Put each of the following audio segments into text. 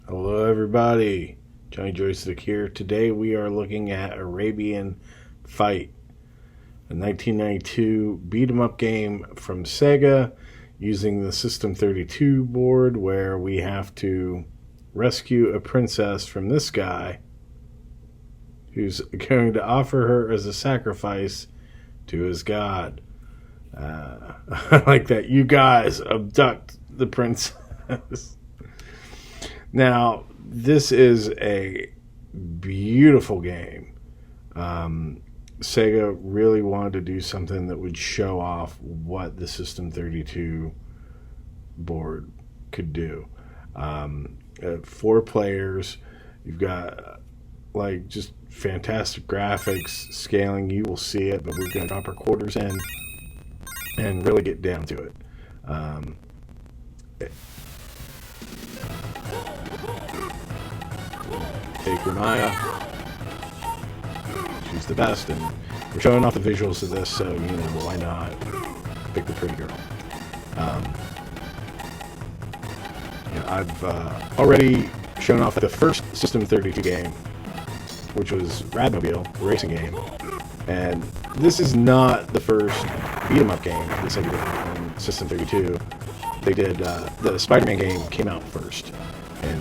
Hello everybody, Johnny Joystick here. Today we are looking at Arabian Fight, a 1992 beat-em-up game from Sega using the System 32 board where we have to rescue a princess from this guy who's going to offer her as a sacrifice to his god. I like that. You guys abduct the princess. Now, this is a beautiful game. Sega really wanted to do something that would show off what the System 32 board could do. 4 players, you've got like just fantastic graphics, scaling, you will see it, but we're going to drop our quarters in and really get down to it. Take Maya. She's the best, and we're showing off the visuals of this, so you know why not pick the pretty girl. I've already shown off the first System 32 game, which was Radmobile, the racing game, and this is not the first beat-em-up game that Sega did on System 32. They did the Spider-Man game came out first in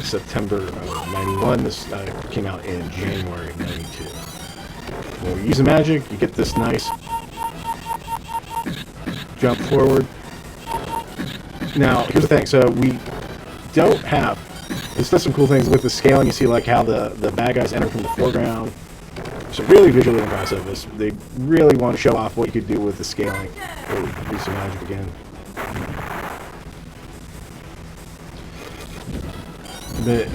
September of 91. This came out in January of 92. When we use the magic, you get this nice jump forward. Now, here's the thing. So we don't have... This does some cool things with the scaling. You see like how the bad guys enter from the foreground. So really visually impressive. They really want to show off what you could do with the scaling. Do some magic again. But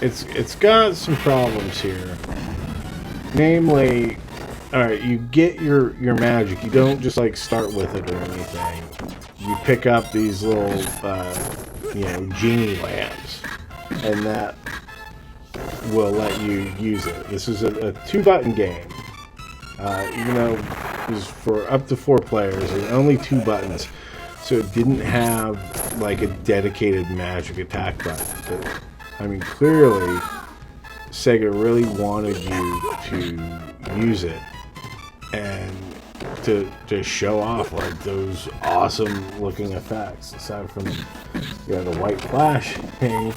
it's got some problems here. Namely, alright, you get your magic. You don't just like start with it or anything. You pick up these little genie lamps, and that will let you use it. This is a 2-button game. Even though it was for up to 4 players, and only 2 buttons. So it didn't have like a dedicated magic attack button. But, I mean, clearly Sega really wanted you to use it and to show off like those awesome looking effects. Aside from the white flashing,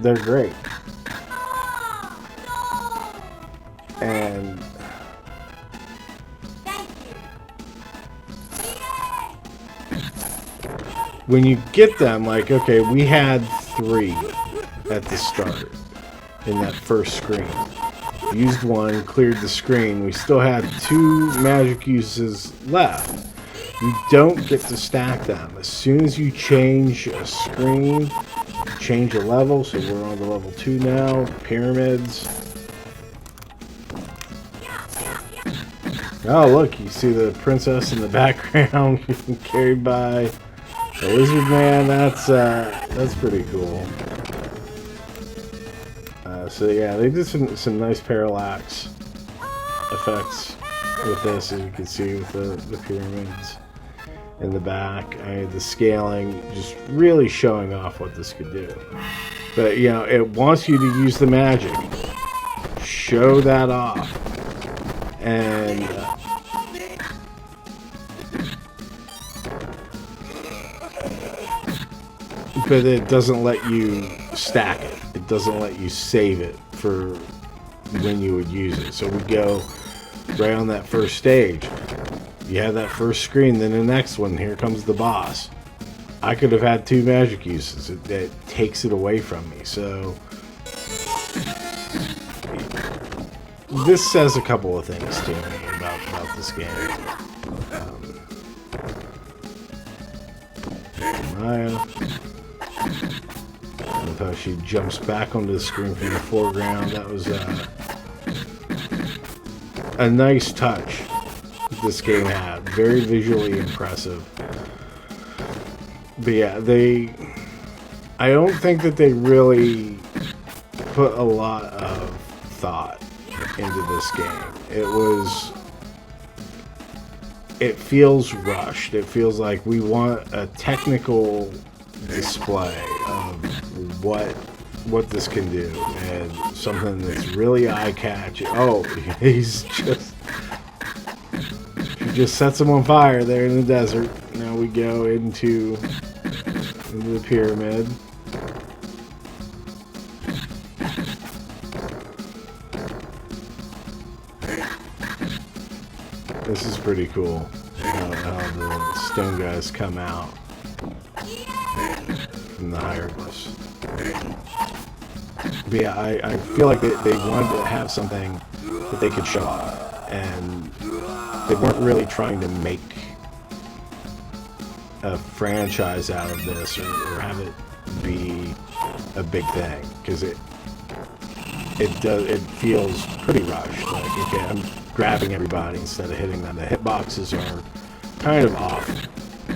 they're great. And when you get them, like, okay, we had 3 at the start in that first screen. Used 1, cleared the screen. We still had 2 magic uses left. You don't get to stack them. As soon as you change a screen, change a level, so we're on the level 2 now, pyramids. Oh, look, you see the princess in the background being carried by the lizard man. That's pretty cool. So yeah, they did some nice parallax effects with this, as you can see with the pyramids in the back. The scaling, just really showing off what this could do. But it wants you to use the magic, show that off, and but it doesn't let you stack it. It doesn't let you save it for when you would use it. So we go right on that first stage. You have that first screen, then the next one, here comes the boss. I could have had 2 magic uses. It takes it away from me. So this says a couple of things to me about this game. Maya. I love how she jumps back onto the screen from the foreground. That was a nice touch this game had. Very visually impressive. But yeah, I don't think that they really put a lot of thought into this game. It feels rushed. It feels like we want a technical display of what this can do, and something that's really eye-catching. Oh, he's just sets him on fire there in the desert. Now we go into the pyramid. This is pretty cool. How the stone guys come out from the hieroglyphs. But yeah, I feel like they wanted to have something that they could show off, and they weren't really trying to make a franchise out of this or have it be a big thing, because it feels pretty rushed. Like, okay, I'm grabbing everybody instead of hitting them. The hitboxes are kind of off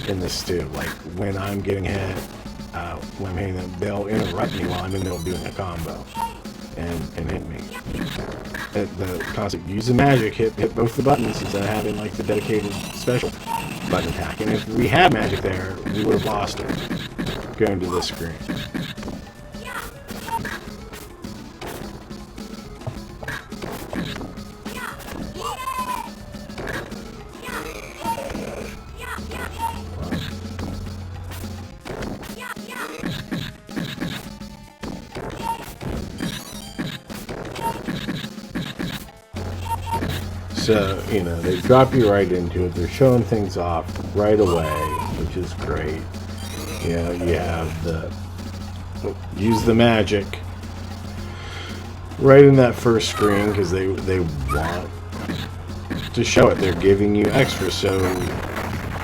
in this too. Like, when I'm getting hit, when I'm hitting them, they'll interrupt me while I'm in the middle doing a combo and hit me. The concept, use the magic, hit both the buttons instead of having like the dedicated special button attack. And if we had magic there, we would have lost it going to this screen. So, you know, they drop you right into it. They're showing things off right away, which is great. You know, you have the use the magic right in that first screen because they want to show it. They're giving you extra, so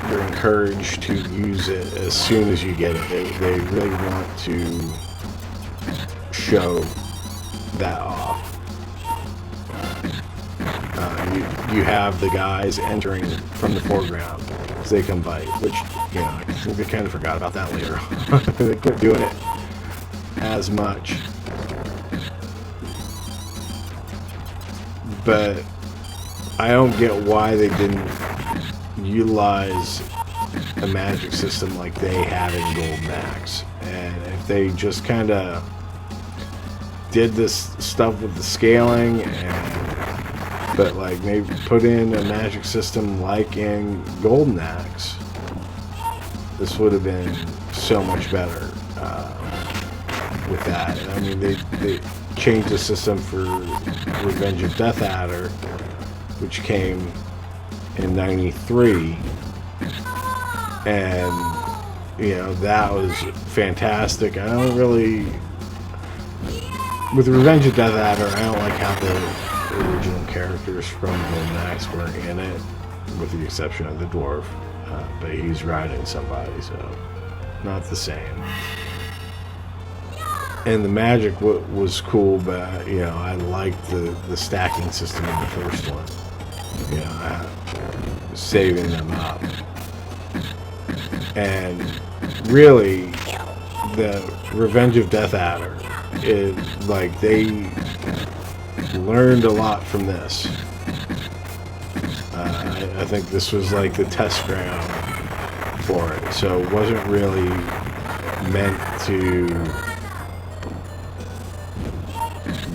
you're encouraged to use it as soon as you get it. They really want to show that off. You have the guys entering from the foreground as they come by, which, you know, I think they kind of forgot about that later on. They quit doing it as much. But I don't get why they didn't utilize a magic system like they have in Golden Axe. And if they just kind of did this stuff with the scaling but like maybe put in a magic system like in Golden Axe, this would have been so much better with that. I mean, they changed the system for Revenge of Death Adder, which came in '93, and you know, that was fantastic. I don't really, with Revenge of Death Adder, I don't like how the original characters from Golden Axe were in it, with the exception of the dwarf, but he's riding somebody, so not the same. And the magic was cool, but you know, I liked the stacking system in the first one. You know, saving them up, and really, the Revenge of Death Adder is like they learned a lot from this. I think this was like the test ground for it, so it wasn't really meant to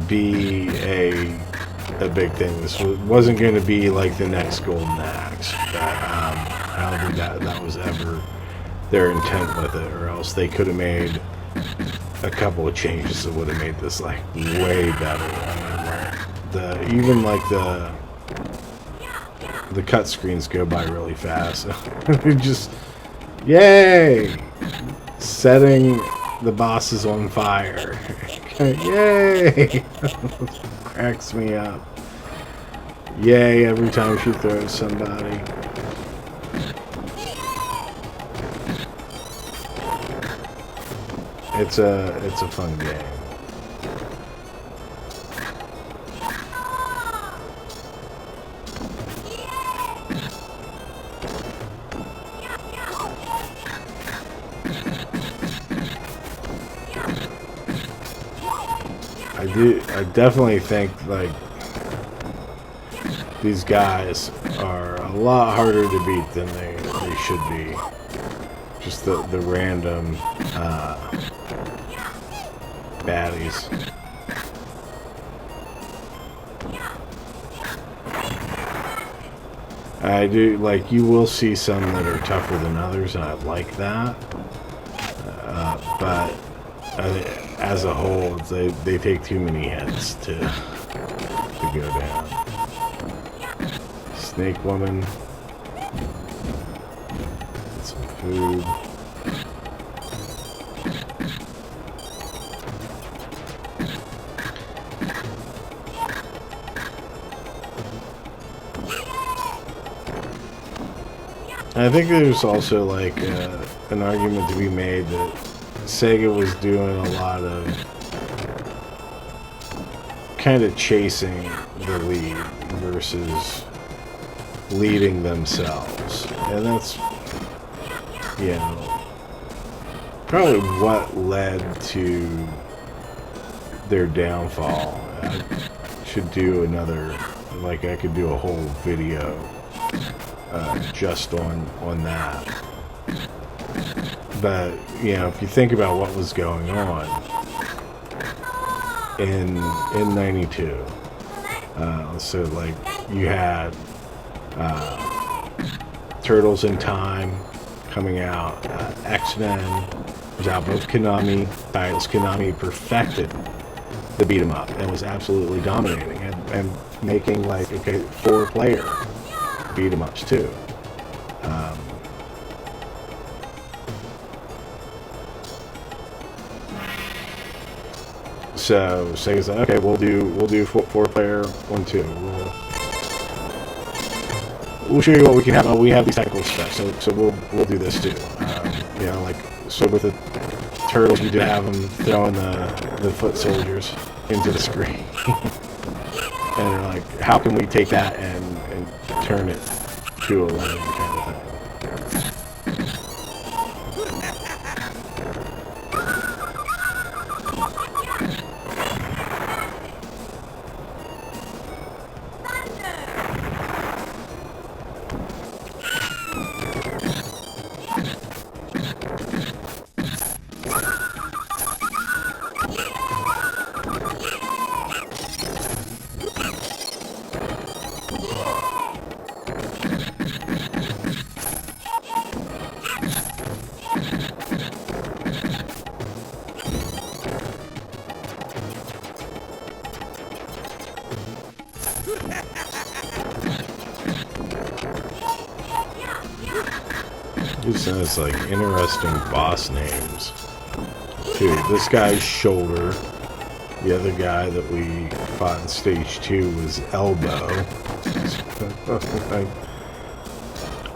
be a big thing. This wasn't going to be like the next Golden Axe. I don't think that was ever their intent with it, or else they could have made a couple of changes that would have made this like way better. I mean, even like the cut screens go by really fast. Just yay, setting the bosses on fire. Yay, cracks me up. Yay every time she throws somebody. It's a fun game. I definitely think like these guys are a lot harder to beat than they should be. Just the random baddies. I do, like, you will see some that are tougher than others, and I like that. But as a whole, they take too many hits to go down. Snake woman. Get some food. I think there's also like an argument to be made that Sega was doing a lot of kind of chasing the lead versus leading themselves. And that's, you know, probably what led to their downfall. I should do another, like I could do a whole video just on that. But, you know, if you think about what was going on in 92, so like you had Turtles in Time coming out, X-Men was out, both Konami titles. Konami perfected the beat 'em up and was absolutely dominating and making like, okay, 4-player beat 'em ups too. So Sega's like, okay, we'll do 4-player 1-2. We'll show you what we can have. We have these technical specs, so we'll do this too. You know, like, so with the Turtles, you did have them throwing the foot soldiers into the screen, and they're like, how can we take that and turn it to a running kind of thing? This has like interesting boss names too. This guy's Shoulder. The other guy that we fought in stage 2 was Elbow.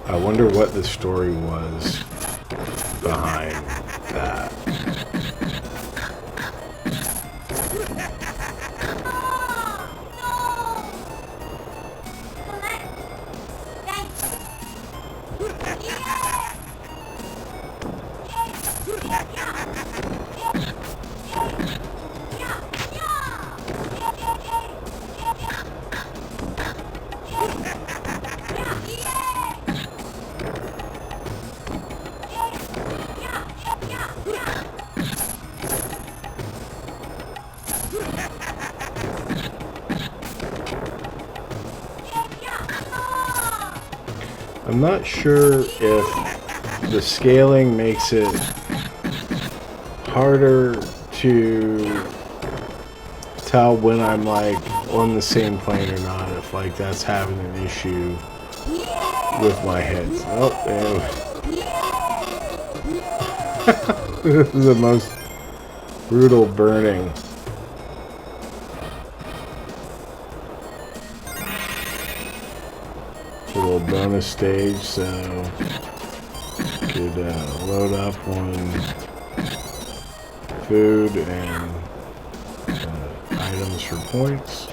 I wonder what the story was behind that. I'm not sure if the scaling makes it harder to tell when I'm like on the same plane or not, if like that's having an issue with my head. Oh, this is the most brutal burning. Little bonus stage, so could load up on food and items for points.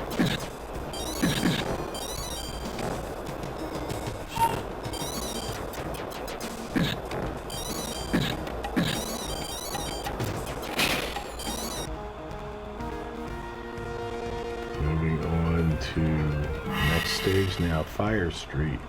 Moving on to next stage now, Fire Street.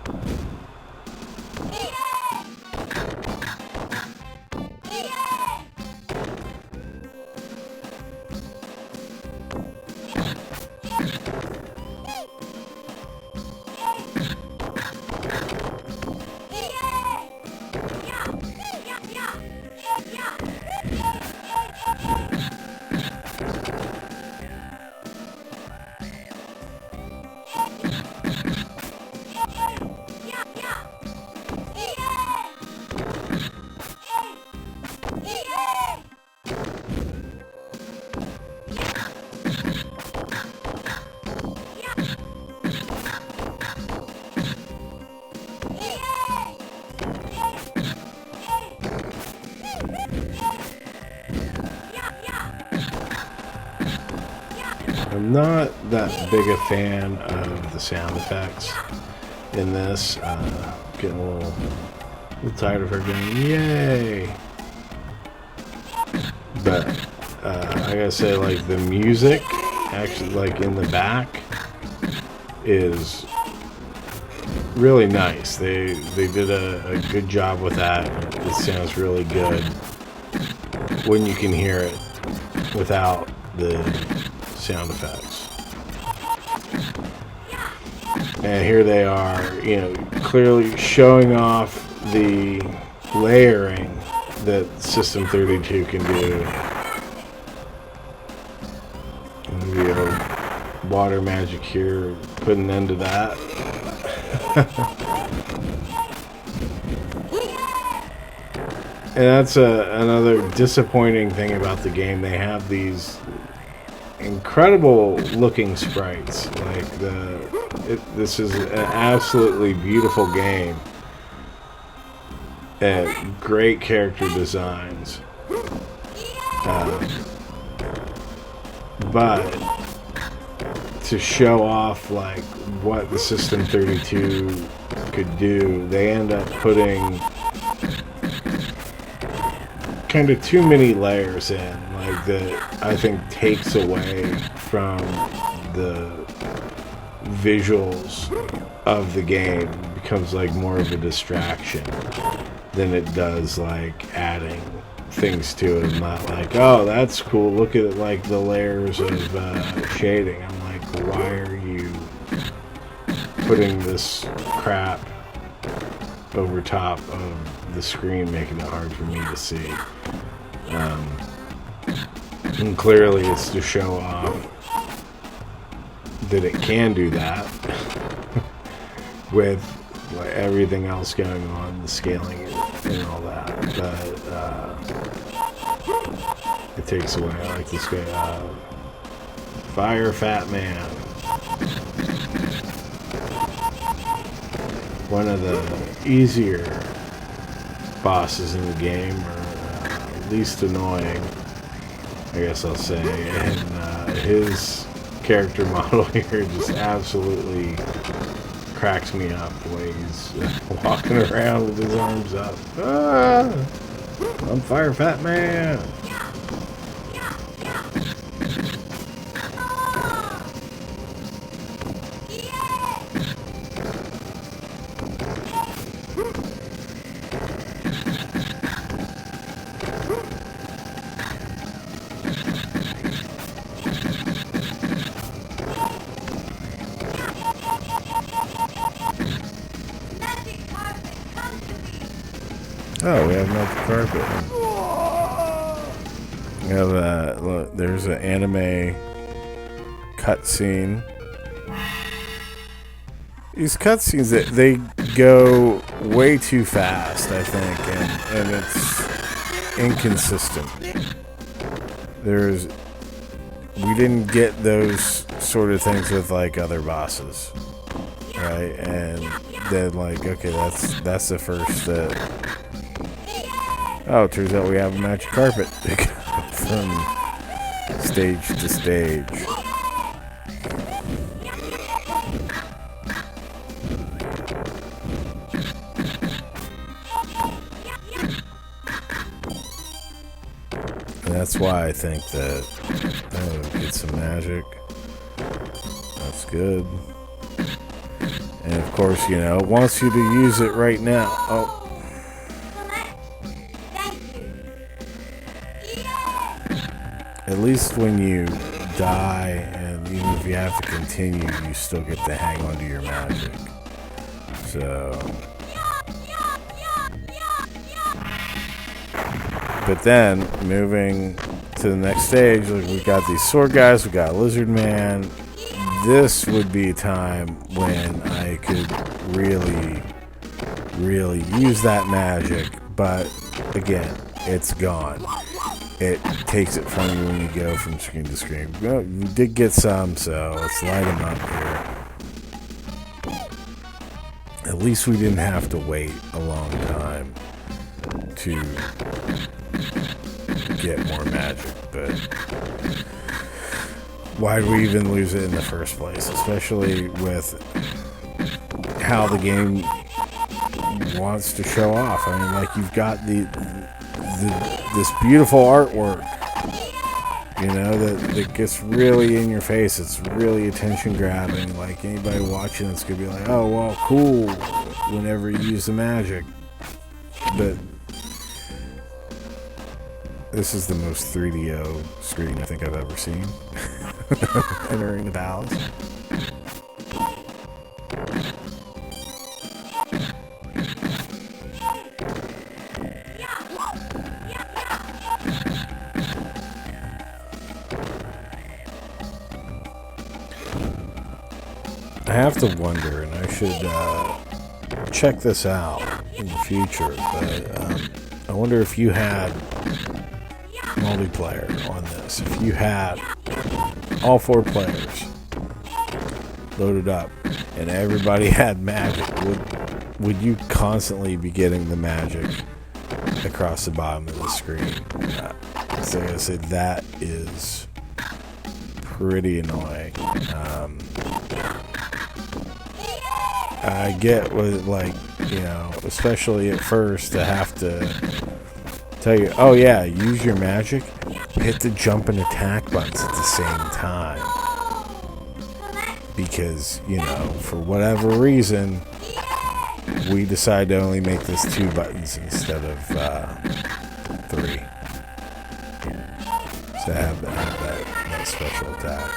I'm not that big a fan of the sound effects in this. Getting a little tired of her going, yay! But I gotta say, like, the music, actually, like, in the back, is really nice. They did a good job with that. It sounds really good when you can hear it without the sound effects. And here they are, you know, clearly showing off the layering that System 32 can do. Maybe a water magic here, put an end to that. And that's another disappointing thing about the game. They have these incredible looking sprites. Like this is an absolutely beautiful game. And great character designs. But to show off like what the System 32 could do, they end up putting kind of too many layers in, like that I think takes away from the visuals of the game. It becomes like more of a distraction than it does like adding things to it. Not like, oh, that's cool, look at it, like the layers of shading. I'm like, why are you putting this crap over top of the screen, making it hard for me to see? And clearly it's to show off that it can do that with like everything else going on, the scaling and all that. But it takes away. I like this guy, Fire Fat Man. One of the easier bosses in the game, or least annoying, I guess I'll say. And his character model here just absolutely cracks me up the way he's walking around with his arms up. Ah, I'm Fire Fat Man. Oh, we have magic carpet. We have look, there's an anime cutscene. These cutscenes, they go way too fast, I think, and it's inconsistent. We didn't get those sort of things with like other bosses, right? And then like, okay, that's the first step. Oh, it turns out we have a magic carpet from stage to stage. And that's why I think that, oh, get some magic. That's good. And of course, you know, it wants you to use it right now. Oh. At least when you die, and even if you have to continue, you still get to hang on to your magic. So, but then moving to the next stage, like we got these sword guys, we got Lizard Man. This would be a time when I could really, really use that magic, but again, it's gone. It takes it from you when you go from screen to screen. Well, you did get some, so let's light them up here. At least we didn't have to wait a long time to get more magic, but why do we even lose it in the first place? Especially with how the game wants to show off. I mean, like, you've got this beautiful artwork, you know, that gets really in your face. It's really attention grabbing. Like, anybody watching it's gonna be like, oh well, cool, whenever you use the magic. But this is the most 3DO screen I think I've ever seen. Entering the palace. I have to wonder, and I should check this out in the future, but I wonder if you had multiplayer on this. If you had all 4 players loaded up and everybody had magic, would you constantly be getting the magic across the bottom of the screen? So like I said, that is pretty annoying. I get what, like, you know, especially at first, to have to tell you, oh yeah, use your magic, hit the jump and attack buttons at the same time. Because, you know, for whatever reason, we decide to only make this 2 buttons instead of 3. So have that special attack.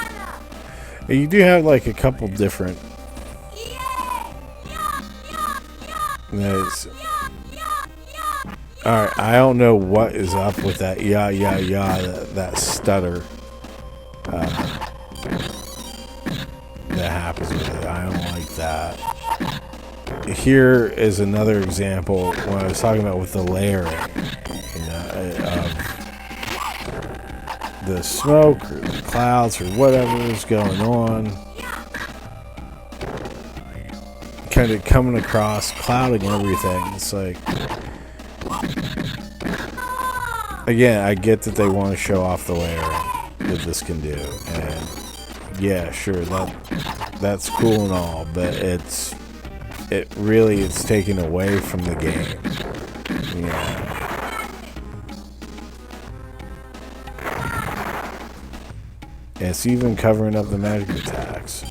And you do have like a couple different. Alright, I don't know what is up with that that stutter that happens with it. I don't like that. Here is another example when I was talking about with the layering, you know, of the smoke or the clouds or whatever is going on. Kind of coming across, clouding everything. It's like, again, I get that they want to show off the layering that this can do, and yeah, sure, that's cool and all, but it's taken away from the game. Yeah. And it's even covering up the magic attacks.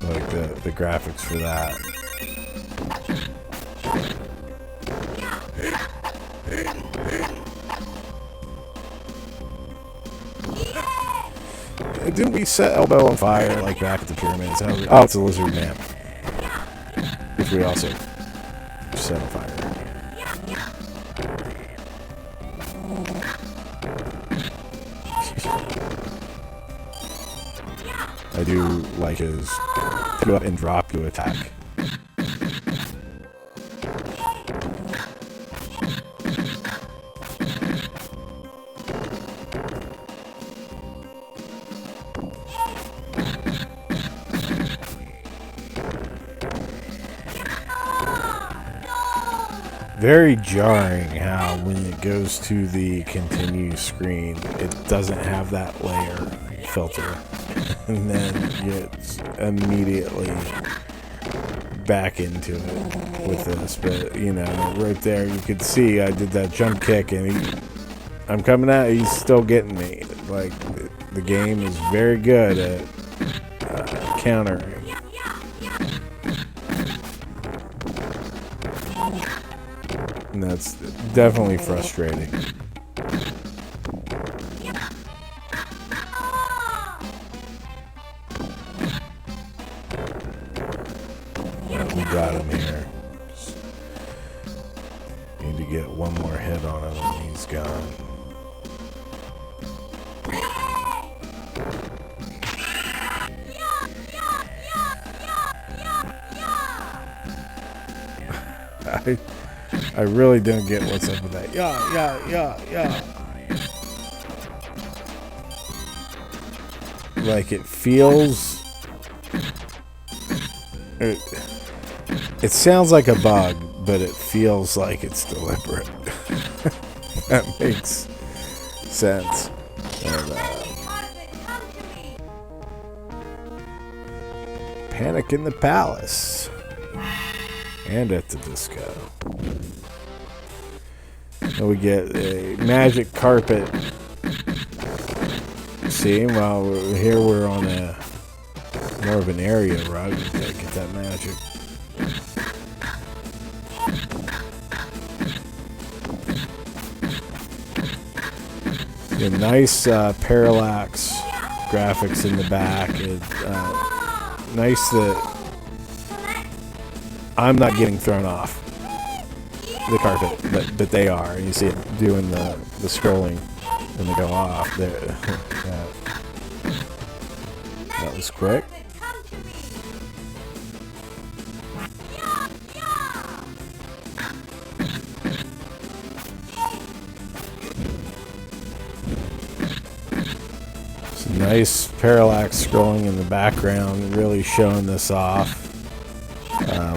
Like the graphics for that. Didn't we set Elbow on fire like back at the pyramids? Oh, it's a lizard man, which we also set on fire. I do like his pick you up and drop you attack. Very jarring how when it goes to the continue screen, it doesn't have that layer filter. And then it's immediately back into it with this. But, you know, right there you could see I did that jump kick and I'm coming at he's still getting me. Like, the game is very good at countering. And that's definitely frustrating. We got him here. Just need to get one more hit on him and he's gone. I really don't get what's up with that. Yeah. Like, it feels... It sounds like a bug, but it feels like it's deliberate. That makes sense. And, Panic in the Palace. And at the disco. And we get a magic carpet scene. While here we're on a more of an area rug. Gotta get that magic. Yeah, nice parallax graphics in the back. Nice that I'm not getting thrown off the carpet, but they are. You see it doing the scrolling when they go off. That was quick. Nice parallax scrolling in the background, really showing this off.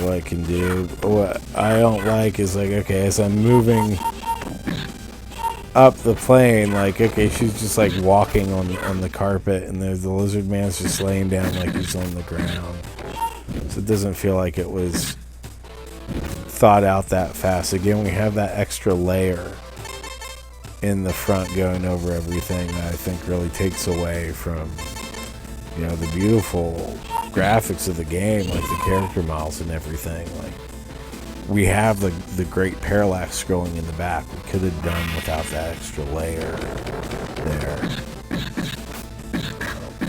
What it can do. What I don't like is, like, okay, as I'm moving up the plane, like, okay, she's just like walking on the carpet, and the lizard man's just laying down like he's on the ground. So it doesn't feel like it was thought out that fast. Again, we have that extra layer in the front going over everything that I think really takes away from, you know, the beautiful graphics of the game, like the character models and everything. Like, we have the great parallax scrolling in the back. We could have done without that extra layer there.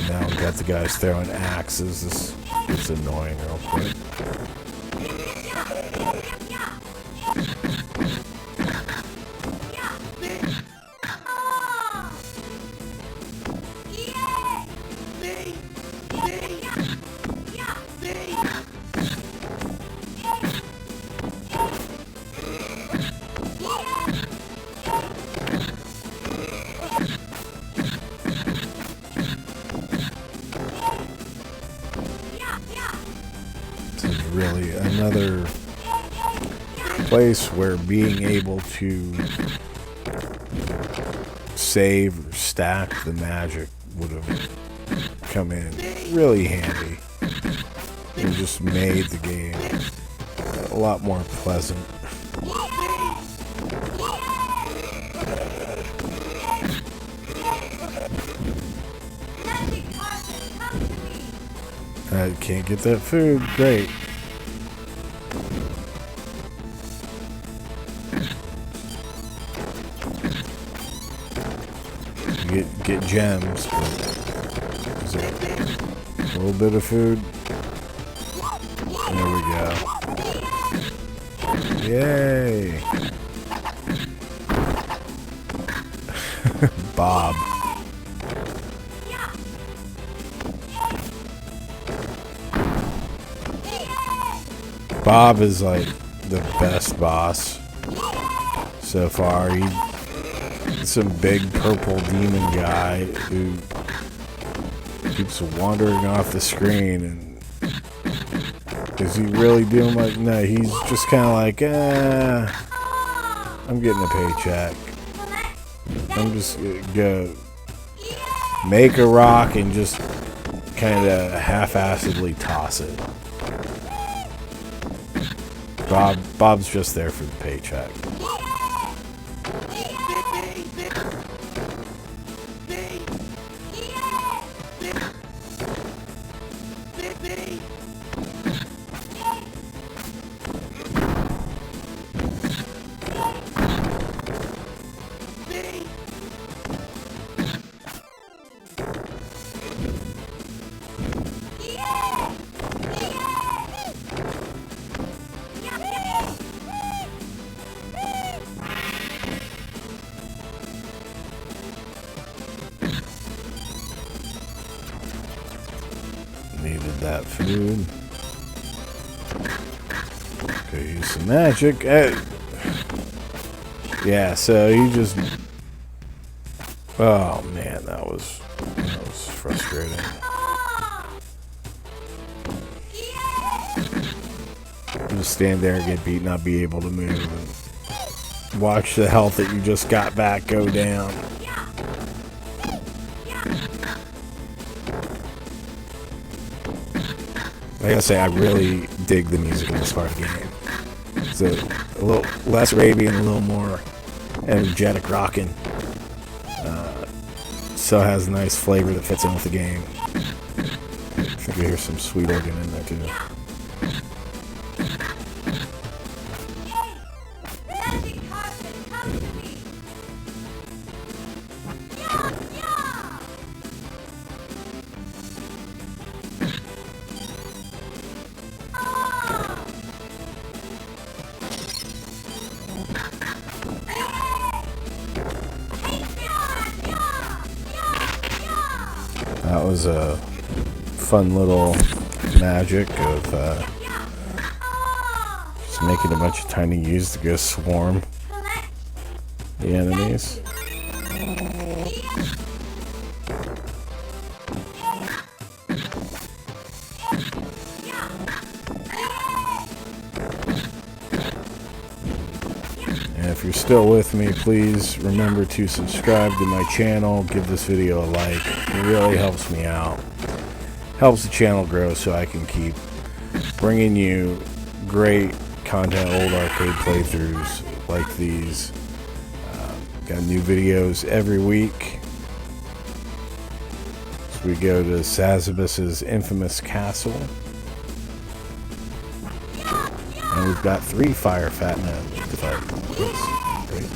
Now we've got the guys throwing axes. This gets annoying real quick. Really another place where being able to save or stack the magic would have come in really handy and just made the game a lot more pleasant. I can't get that food. Great. Get gems. Is it a little bit of food? There we go. Yay! Bob. Bob is like the best boss so far. He's some big purple demon guy who keeps wandering off the screen, and is he really doing like, no, he's just kind of like, I'm getting a paycheck. I'm just gonna make a rock and just kind of half-assedly toss it. Bob's just there for the paycheck. Needed that food. Okay, use some magic. Yeah, so he just... Oh man, that was frustrating. Just stand there and get beat, not be able to move, and watch the health that you just got back go down. I gotta say, I really dig the music in this part of the game. It's a little less Arabian, a little more energetic rocking. Still has a nice flavor that fits in with the game. I think I hear some sweet organ in there too. That was a fun little magic of just making a bunch of tiny U's to go swarm the enemies. And if you're still with me, please remember to subscribe to my channel, give this video a like. It really helps me out. Helps the channel grow so I can keep bringing you great content, old arcade playthroughs like these. Got new videos every week. So we go to Sazabiss's infamous castle. And we've got 3 fire fat men to fight. Great.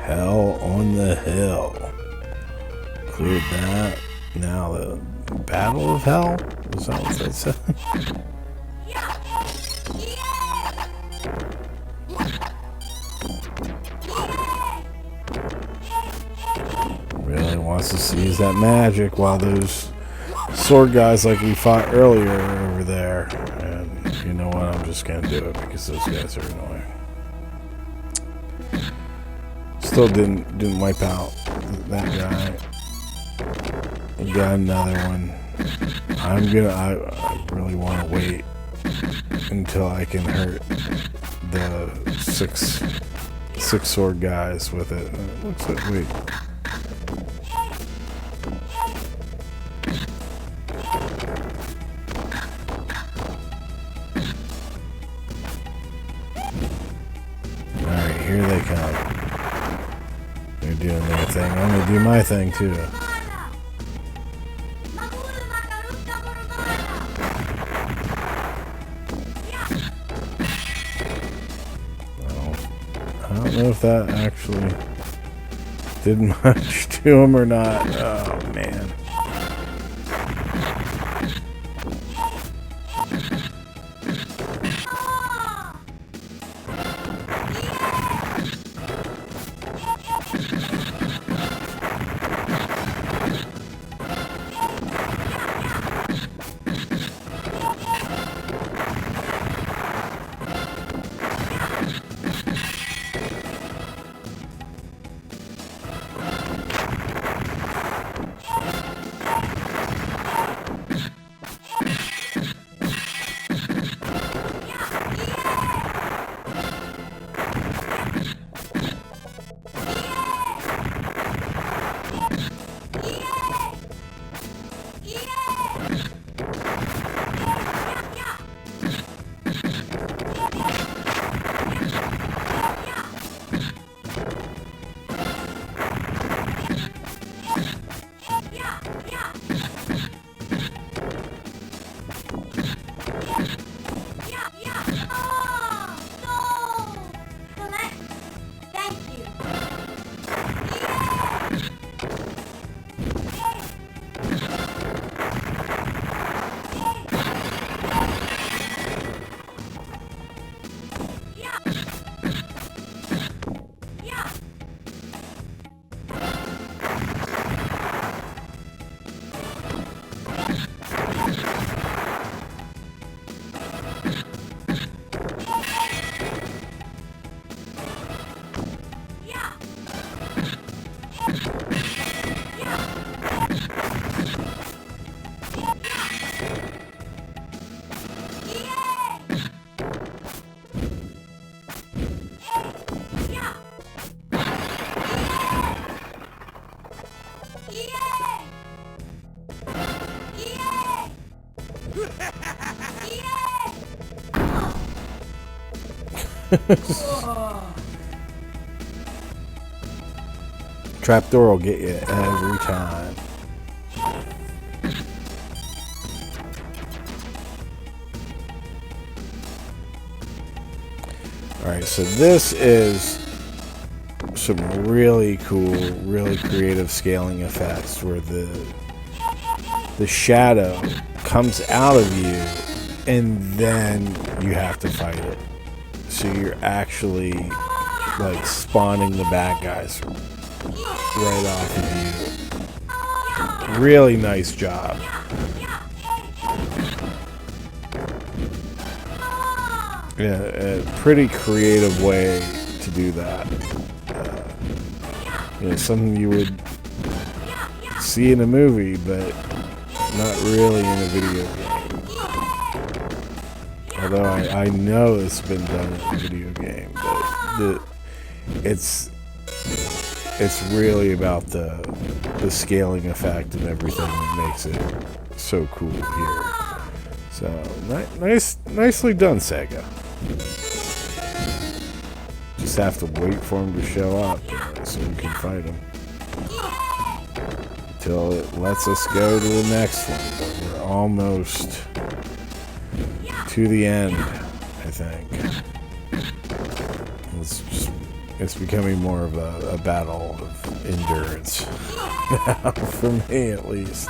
Hell on the Hill. Cleared that. Now the Battle of Hell? Is that what that said? Really wants us to use that magic while those sword guys like we fought earlier are over there. And you know what? I'm just gonna do it because those guys are annoying. Still didn't wipe out that guy. We got another one. I really want to wait until I can hurt the six sword guys with it. Looks like wait. All right, here they come. They're doing their thing. I'm gonna do my thing too. I don't know if that actually did much to him or not. Oh man. Trapdoor will get you every time. Alright, so this is some really cool, really creative scaling effects where the shadow comes out of you and then you have to fight it. So you're actually like spawning the bad guys right off of you. Really nice job. Yeah, a pretty creative way to do that. Something you would see in a movie, but not really in a video game. Although I know it's been done in a video game, but it's really about the scaling effect and everything that makes it so cool here. So nicely done, Sega. Just have to wait for him to show up so we can fight him. Till it lets us go to the next one. But we're almost to the end, I think. It's becoming more of a battle of endurance. For me, at least.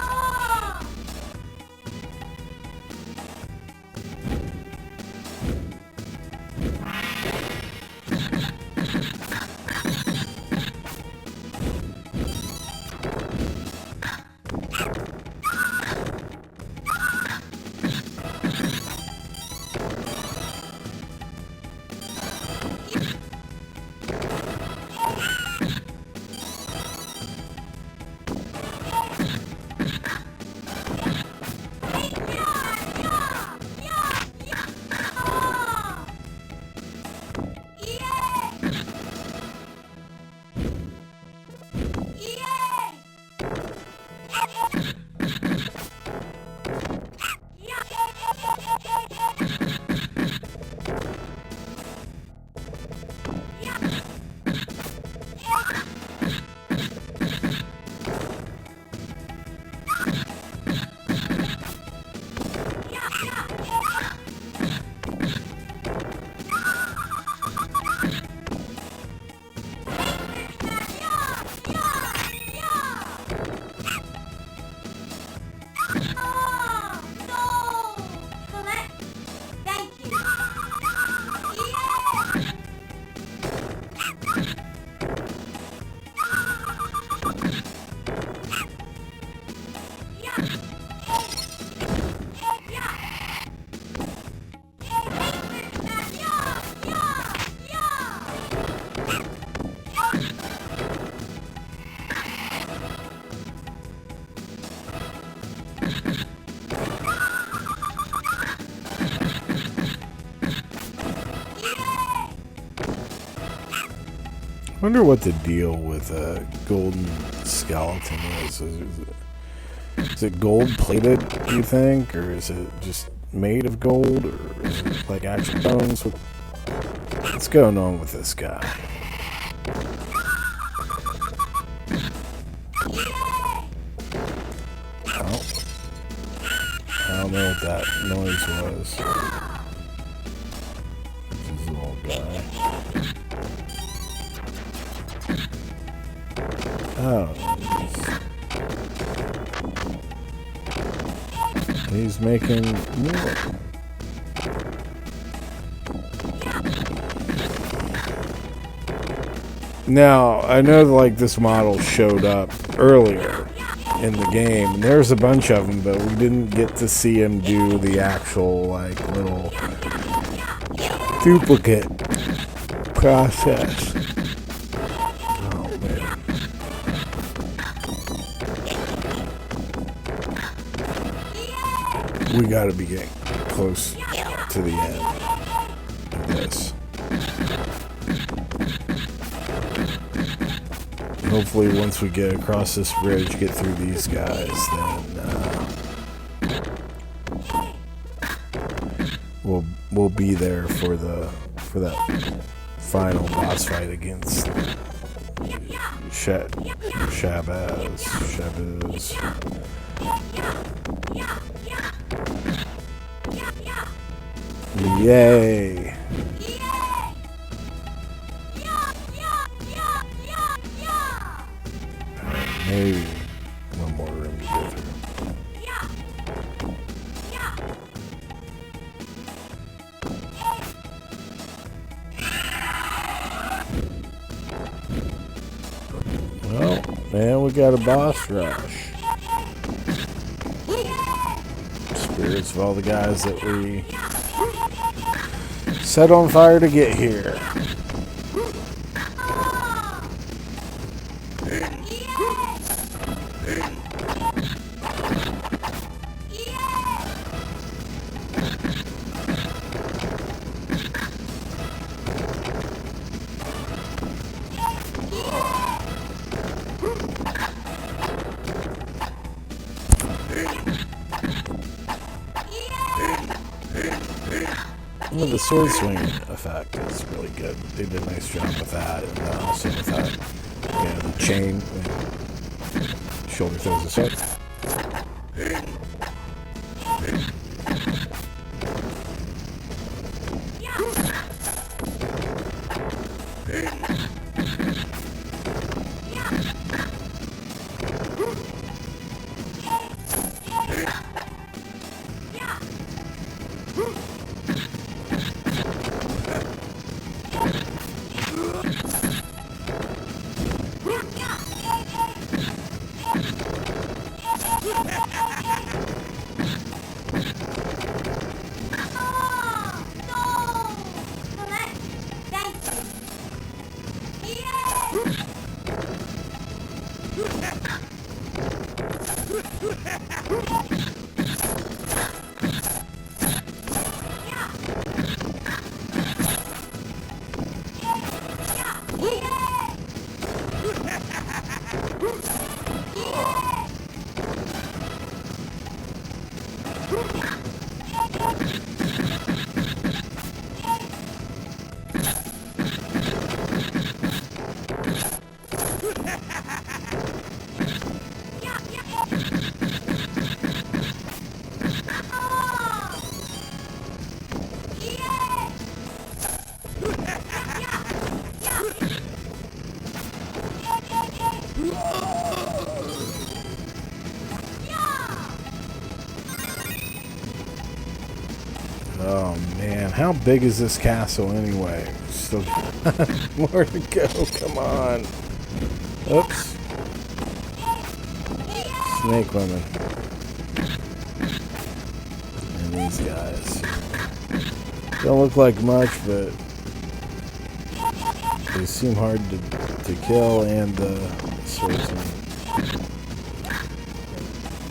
I wonder what the deal with a golden skeleton is. Is it gold plated, do you think? Or is it just made of gold? Or is it like actual bones? What's going on with this guy? Oh. I don't know what that noise was. This little guy. Oh, he's making more. Now, I know like this model showed up earlier in the game, and there's a bunch of them, but we didn't get to see him do the actual like little duplicate process. We gotta be getting close to the end of this. Hopefully once we get across this bridge, get through these guys, then we'll be there for for that final boss fight against Sazabiss. Yay! Maybe one more room to go through. Well, man, we got a boss rush. Spirits of all the guys that we set on fire to get here. The sword swing effect is really good. They did a nice job with that, and also with that, the chain, shoulder throws the sword. Oh man, how big is this castle anyway? Still more to go, come on. Oops. Snake women. And these guys. Don't look like much, but they seem hard to kill, and swordsman.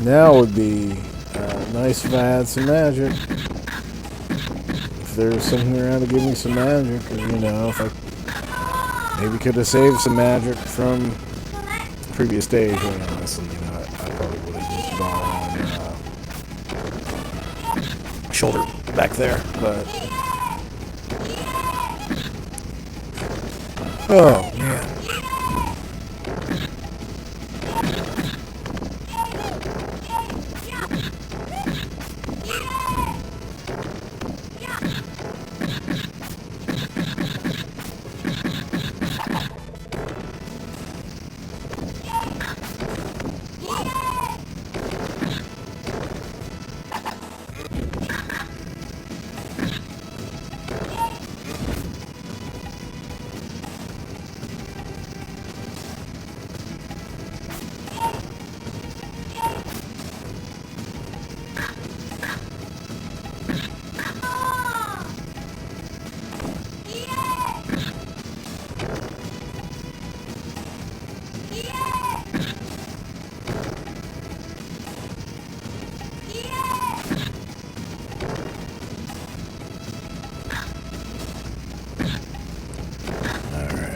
Now would be nice if I had some magic. If there was something around to give me some magic, or, you know, if I maybe could have saved some magic from the previous stage. And honestly, you know, I probably would have just gone on shoulder back there, but oh man.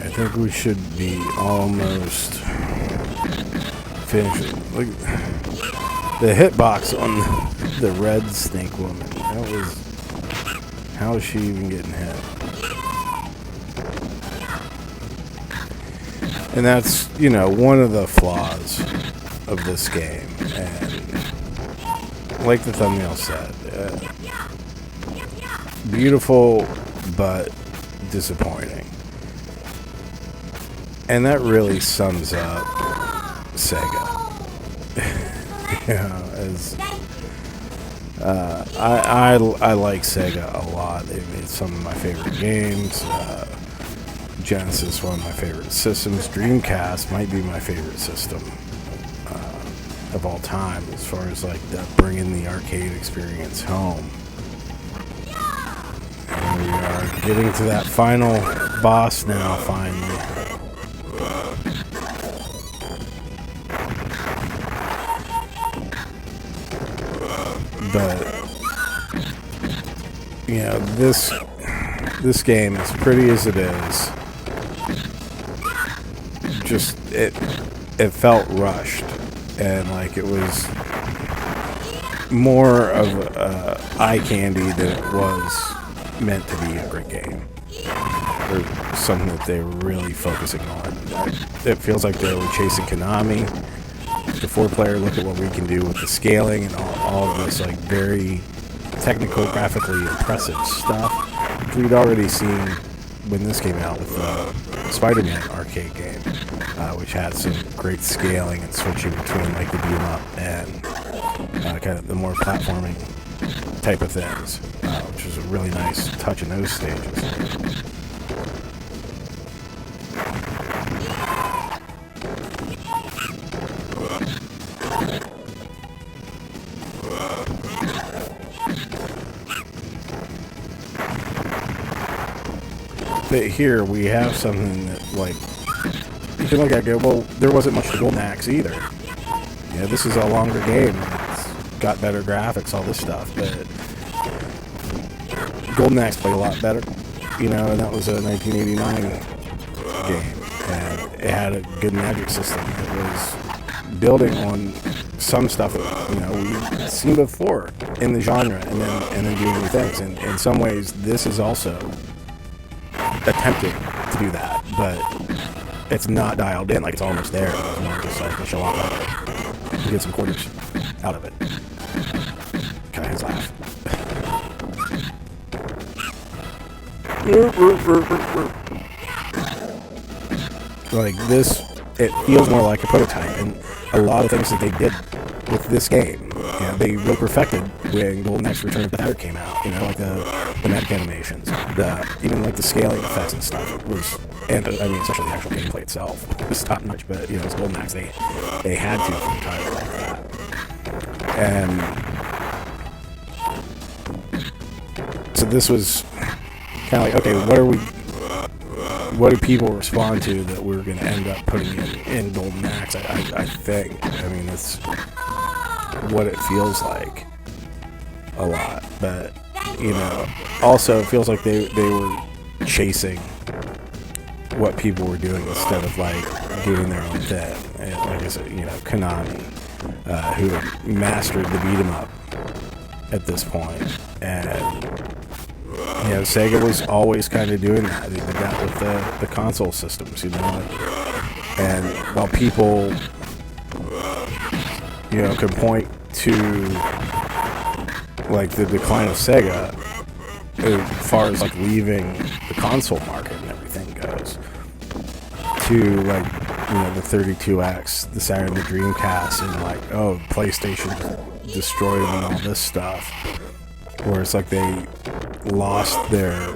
I think we should be almost finished. Look, the hitbox on the red snake woman. That was, how is she even getting hit? And that's, one of the flaws of this game. And like the thumbnail said, beautiful but disappointing. And that really sums up Sega. I like Sega a lot. They made some of my favorite games. Genesis, one of my favorite systems. Dreamcast might be my favorite system of all time, as far as like bringing the arcade experience home. And we are getting to that final boss now, finally. But this game, as pretty as it is, just it felt rushed, and like it was more of eye candy than it was meant to be a great game, or something that they were really focusing on. It feels like they were chasing Konami. The 4-player, look at what we can do with the scaling and all of this like very technical, graphically impressive stuff, which we'd already seen when this came out with the Spider-Man arcade game, which had some great scaling and switching between like the beat 'em up and kind of the more platforming type of things, which was a really nice touch in those stages. But here we have something that, like, you can look at it and go, well, there wasn't much to Golden Axe either. Yeah, this is a longer game. It's got better graphics, all this stuff, but Golden Axe played a lot better, and that was a 1989 game, and it had a good magic system. It was building on some stuff that, we've seen before in the genre, and then doing new things. And in some ways, this is also attempted to do that, but it's not dialed in. Like, it's almost there. It's more just like a show off of it. You get some quarters out of it. Kind of his laugh. Like this, it feels more like a prototype, and a lot of things that they did with this game, they really perfected when Golden Axe Return of the Mac came out. Like the magic animations, even like the scaling effects and stuff was, and especially the actual gameplay itself was top notch. But it's Golden Axe, they had to from a title like that, and so this was kind of like, okay, what do people respond to that we're going to end up putting in Golden Axe? I think. It's what it feels like a lot. But, also it feels like they were chasing what people were doing instead of, like, doing their own thing. And like I said, Konami, who had mastered the beat-em up at this point. And Sega was always kind of doing that. They did that with the console systems, and while people, can point to, like, the decline of Sega as far as, like, leaving the console market and everything goes, to, like, the 32X, the Saturn, the Dreamcast, and, like, PlayStation destroyed and all this stuff, where it's like they lost their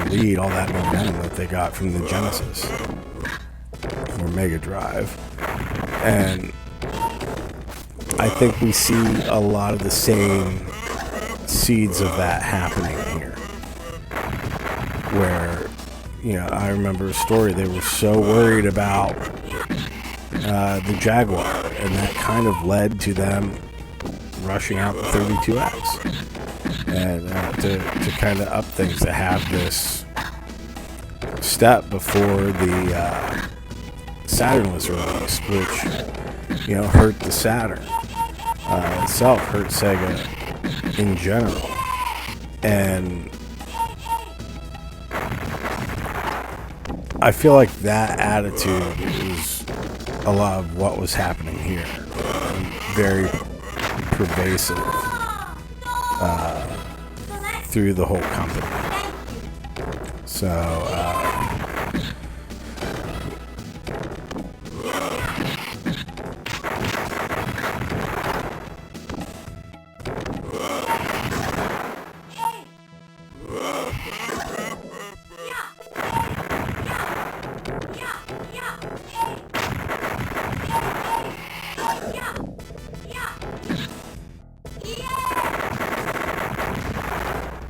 lead, all that momentum that they got from the Genesis or Mega Drive. And I think we see a lot of the same seeds of that happening here, where I remember a story, they were so worried about the Jaguar, and that kind of led to them rushing out the 32X. And to kind of up things, to have this step before the Saturn was released, which hurt the Saturn itself, hurt Sega in general. And I feel like that attitude is a lot of what was happening here. Very pervasive through the whole company. So,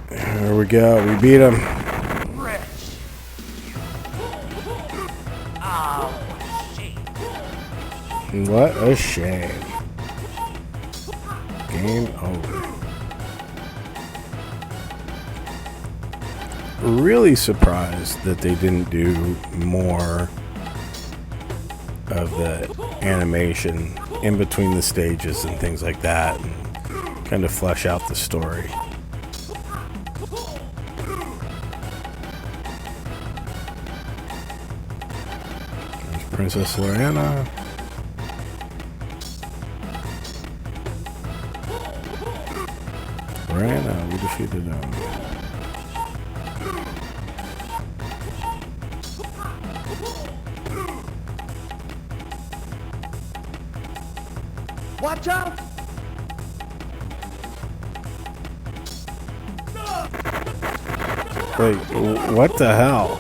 there we go. We beat him. What a shame. Game over. Really surprised that they didn't do more of the animation in between the stages and things like that, and kind of flesh out the story. There's Princess Lorena. Lorena, we defeated him. Watch out! Wait, what the hell?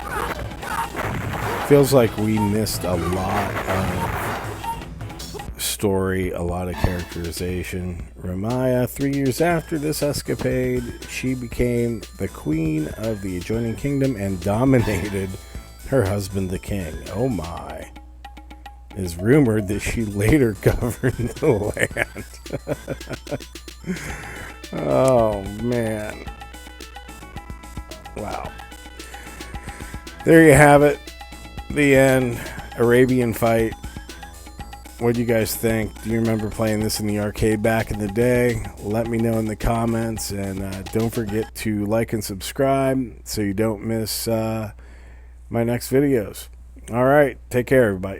Feels like we missed a lot of story, a lot of characterization. Ramaya, 3 years after this escapade, she became the queen of the adjoining kingdom and dominated her husband, the king. Oh my. It is rumored that she later governed the land. Oh man. Wow. There you have it. The end. Arabian Fight. What do you guys think? Do you remember playing this in the arcade back in the day? Let me know in the comments. And don't forget to like and subscribe so you don't miss my next videos. All right. Take care, everybody.